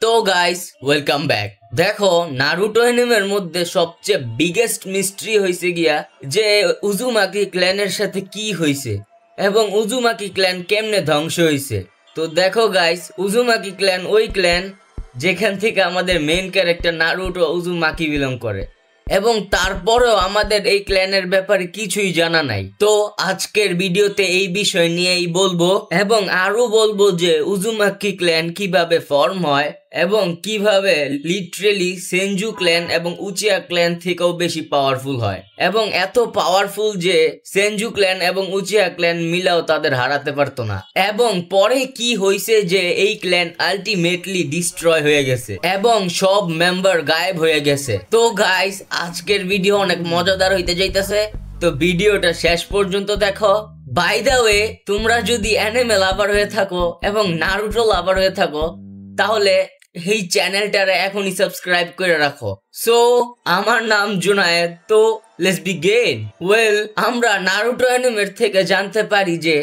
তো guys welcome back. দেখো Naruto অ্যানিমের মধ্যে সবচেয়ে বিগেস্ট মিস্ট্রি হয়েছে গিয়া যে উজুমাকি ক্ল্যানের সাথে কি হয়েছে এবং উজুমাকি ক্ল্যান কেমনে ধ্বংস হয়েছে। তো দেখো গাইস, উজুমাকি ক্ল্যান ওই ক্ল্যান যেখান থেকে আমাদের main character Naruto Uzumaki belong করে, এবং তারপরেও আমাদের এই ক্ল্যানের ব্যাপারে কিছুই জানা নাই। তো আজকের ভিডিওতে এই বিষয় নিয়েই বলবো এবং আরো বলবো যে উজুমাকি ক্ল্যান কিভাবে ফর্ম হয় এবং কিভাবে লিটারেলি সেনজু ক্ল্যান এবং উচিয়া ক্ল্যান থেকেও বেশি পাওয়ারফুল হয়, এবং এত পাওয়ারফুল যে সেনজু ক্ল্যান এবং উচিয়া ক্ল্যান মিলাও তাদের হারাতে পারতো না। এবং পরে কি হয়েছে যে এই ক্ল্যান আলটিমেটলি ডিস্ট্রয় হয়ে গেছে এবং সব মেম্বার গায়েব হয়ে গেছে। তো গাইস, আজকের ভিডিও অনেক মজাদার হইতে যাইতেছে, তো ভিডিওটা শেষ পর্যন্ত দেখো। বাই দ্য ওয়ে, তোমরা যদি অ্যানিমে লাভার হয়ে থাকো এবং নারুটো লাভার হয়ে থাকো তাহলে এই চ্যানেলটারে এখনই সাবস্ক্রাইব করে রাখো। সো আমার নাম জুনায়েদ, তো লেটস বিগিন। ওয়েল, আমরা নারুটো অ্যানিমের থেকে জানতে পারি যে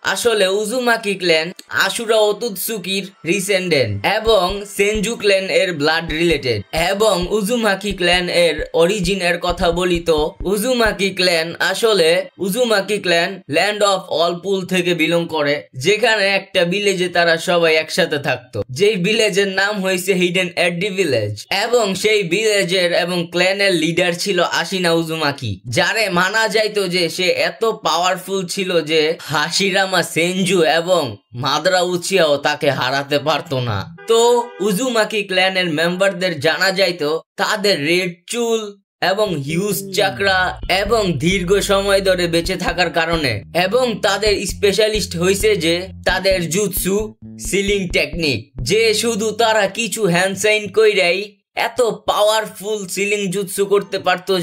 আসলে উজুমাকি ক্ল্যান আশুরা ওতুতসুকির রিসেন্ডেন্ট এবং সেনজু ক্ল্যান এর ব্লাড রিলেটেড। এবং উজুমাকি ক্ল্যান এর অরিজিনের কথা বলি তো উজুমাকি ক্ল্যান আসলে Uzumaki clan land of whirlpool থেকে বিলং করে, যেখানে একটা ভিলেজে তারা সবাই একসাথে থাকতো, যেই ভিলেজের নাম হয়েছে হিডেন এডি ভিলেজ। এবং সেই ভিলেজের এবং ক্ল্যানের লিডার ছিল আশিনা উজুমাকি, যারে মানা যাইতো যে সে এত পাওয়ারফুল ছিল যে হাশিরামা সেনজু এবং মাদরা উচিয়াও তাকে হারাতে পারতো না। তো উজুমাকি ক্ল্যানের মেম্বারদের জানা যাইতো তাদের রেড চুল এবং হিউজ চাকরা এবং দীর্ঘ সময় ধরে বেঁচে থাকার কারণে, এবং তাদের স্পেশালিস্ট হয়েছে যে তাদের জুৎসু সিলিং টেকনিক, যে শুধু তারা কিছু হ্যান্ড সাইন কইরাই এত পাওয়ারফুল সিলিং জুৎসু করতে পারতো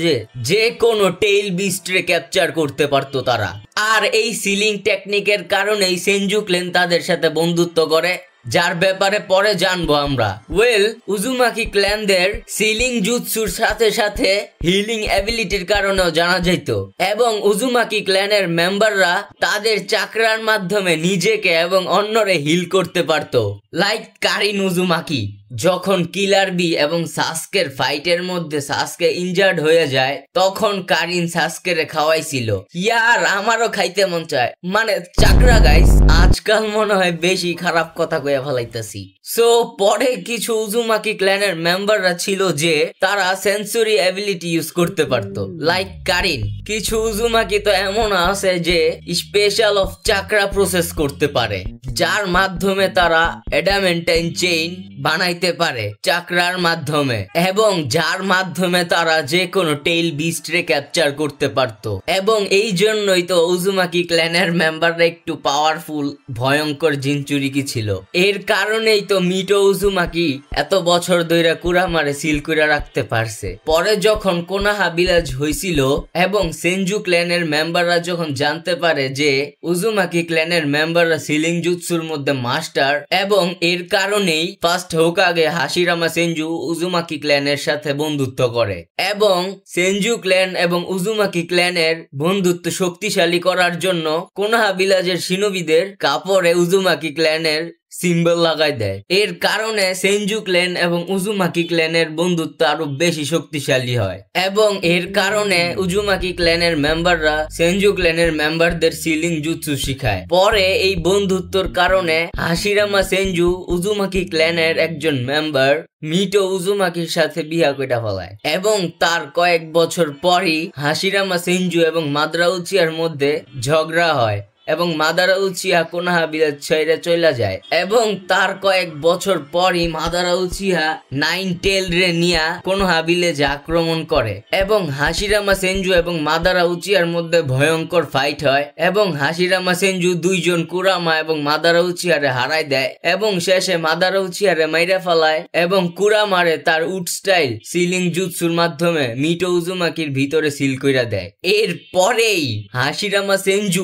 যে কোনো টেইল বিস্টরে ক্যাপচার করতে পারতো তারা। আর এই সিলিং টেকনিকের কারণেই সেনজু ক্ল্যান তাদের সাথে বন্ধুত্ব করে, যার ব্যাপারে পরে জানবো আমরা। ওয়েল, উজুমাকি ক্ল্যানদের সিলিং জুৎসুর সাথে সাথে হিলিং অ্যাবিলিটির কারণেও জানা যেত, এবং উজুমাকি ক্ল্যানের মেম্বাররা তাদের চাকরার মাধ্যমে নিজেকে এবং অন্যরে হিল করতে পারতো। লাইক কারিন উজুমাকি, যখন কিলার বি এবং সাসকের ফাইটের মধ্যে সাসকে ইনজার্ড হয়ে যায় তখন কারিন সাসকেরে খাওয়াইছিল। ইয়ার আমারও খাইতে মন চায়, মানে চাকরা গাইস। আজকাল মনে হয় বেশি খারাপ কথা কইয়া ফেলাইতেছি। সো পরে কিছু উজুমাকি ক্ল্যানের মেম্বাররা ছিল যে তারা সেন্সরি অ্যাবিলিটি ইউজ করতে পারতো, লাইক কারিন। কিছু উজুমাকি তো এমন আছে যে স্পেশাল অফ চাকরা প্রসেস করতে পারে, যার মাধ্যমে তারা অ্যাডামেন্টাইন চেইন বানাইতে পারে চাকরার মাধ্যমে, এবং যার মাধ্যমে তারা যে কোনো টেইল বিস্টরে ক্যাপচার করতে পারতো। এবং এই জন্যই তো উজুমাকি ক্ল্যানের মেম্বাররা একটু পাওয়ারফুল ভয়ঙ্কর জিনচুরিকি ছিল। এর কারণেই তো মিটো উজুমাকি এত বছর ধরে কুরামারে সিল করে রাখতে পারছে। পরে যখন কোনাহা ভিলেজ হয়েছিল এবং সেনজু ক্ল্যানের মেম্বাররা যখন জানতে পারে যে উজুমাকি ক্ল্যানের মেম্বাররা সিলিং জুৎসুর মধ্যে মাস্টার, এবং এর কারণেই ফার্স্ট হোকাগে হাশিরামা সেনজু উজুমাকি ক্ল্যানের সাথে বন্ধুত্ব করে, এবং সেনজু ক্ল্যান এবং উজুমাকি ক্ল্যানের বন্ধুত্ব শক্তিশালী করার জন্য কোনাহা ভিলেজের শিনোবিদের কাপড়ে উজুমাকি ক্ল্যানের সিম্বল লাগাই দেয়। এর কারণে সেনজু ক্ল্যান এবং উজুমাকি ক্ল্যানের বন্ধুত্ব আরো বেশি শক্তিশালী হয়, এবং এর কারণে উজুমাকি ক্ল্যানের মেম্বাররা সেনজু ক্ল্যানের মেম্বারদের সিলিং জুৎসু শিখায়। পরে এই বন্ধুত্বর কারণে হাশিরামা সেনজু উজুমাকি ক্ল্যানের একজন মেম্বার মিটো উজুমাকির সাথে বিয়া কইটা ফেলায়, এবং তার কয়েক বছর পরই হাশিরামা সেনজু এবং মাদরা উচিয়ার মধ্যে ঝগড়া হয় এবং মাদারা উচিয়া কোনাহা ভিলেজ ছেড়ে চলে যায়। এবং তার কয়েক বছর পরই মাদারা উচিয়া নাইন টেল রে নিয়া কোনাহা ভিলেজে আক্রমণ করে, এবং হাশিরামা সেনজু এবং মাদারা উচিয়ার মধ্যে ভয়ঙ্কর ফাইট হয়, এবং হাশিরামা সেনজু দুইজন কুরামা এবং মাদারা উচিয়ারে হারায় দেয়, এবং শেষে মাদারা উচিয়ারে মাইরা ফেলায়, এবং কুরামারে তার উড স্টাইল সিলিং জুৎসুর মাধ্যমে মিটো উজুমাকির ভিতরে সিল কইরা দেয়। এর পরেই হাশিরামা সেনজু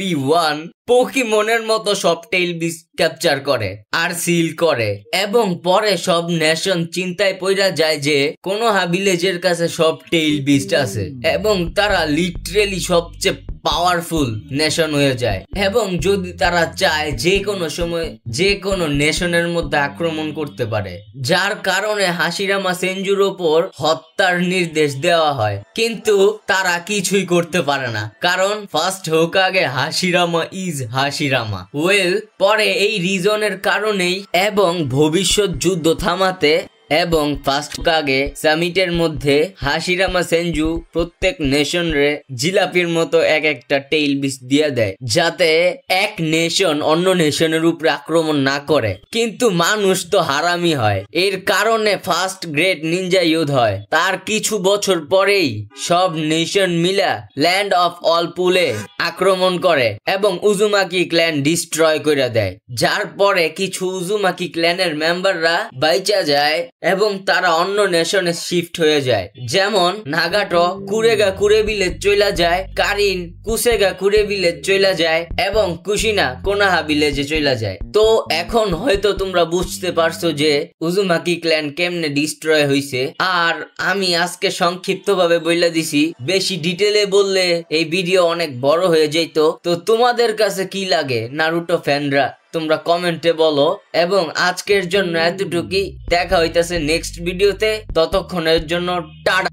1v1 পোকিমনের মতো সব টেইল বিস্ট ক্যাপচার করে আর সিল করে, এবং পরে সব নেশন চিন্তায় পড়া যায় যে কোনোহা ভিলেজের কাছে সব টেইল বিস্ট আছে, এবং তারা লিটারেলি সবচেয়ে পাওয়ারফুল নেশন হয়ে যায় এবং যদি তারা চায় যে কোনো সময় যে কোনো নেশনের মধ্যে আক্রমণ করতে পারে, যার কারণে হাশিরামা সেনজুর ওপর হত্যার নির্দেশ দেওয়া হয়। কিন্তু তারা কিছুই করতে পারে না, কারণ ফার্স্ট হোকাগে হাশিরামা ইজ হাশিরামা। পরে এই রিজনের কারণেই এবং ভবিষ্যৎ যুদ্ধ থামাতে এবং ফার্স্ট হোকাগে সামিটের মধ্যে হাশিরামা সেনজু প্রত্যেক নেশন রে জিলাপির মতো এক একটা টেইল বিচ দিয়ে দেয়, যাতে এক নেশন অন্য নেশনের উপরে আক্রমণ না করে। কিন্তু মানুষ তো হারামি হয়, এর কারণে ফার্স্ট গ্রেট নিনজা ইউথ হয়। তার কিছু বছর পরেই সব নেশন মিলা ল্যান্ড অফ অল পুলে আক্রমণ করে এবং উজুমাকি ক্ল্যান ডিস্ট্রয় করে দেয়, যার পরে কিছু উজুমাকি ক্ল্যানের মেম্বাররা বাইচা যায় এবং তারা অন্য নেশনে শিফট হয়ে যায়। যেমন নাগাটো কুরেগা কুরে ভিলেজ চইলা যায়, কারিন কুসেগা কুরে ভিলেজ চইলা যায় এবং কুশিনা কোনাহা ভিলেজে চইলা যায়। তো এখন হয়তো তোমরা বুঝতে পারছো যে উজুমাকি ক্ল্যান কেমনে ডিস্ট্রয় হইছে। আর আমি আজকে সংক্ষিপ্তভাবে বইলা দিছি, বেশি ডিটেলে বললে এই ভিডিও অনেক বড় হয়ে যেত। তো তোমাদের কাছে কি লাগে নারুটো ফ্যানরা, তোমরা কমেন্টে বলো। এবং আজকের জন্য এতটুকুই, দেখা হইতাছে নেক্সট ভিডিওতে, ততক্ষণের জন্য টাটা।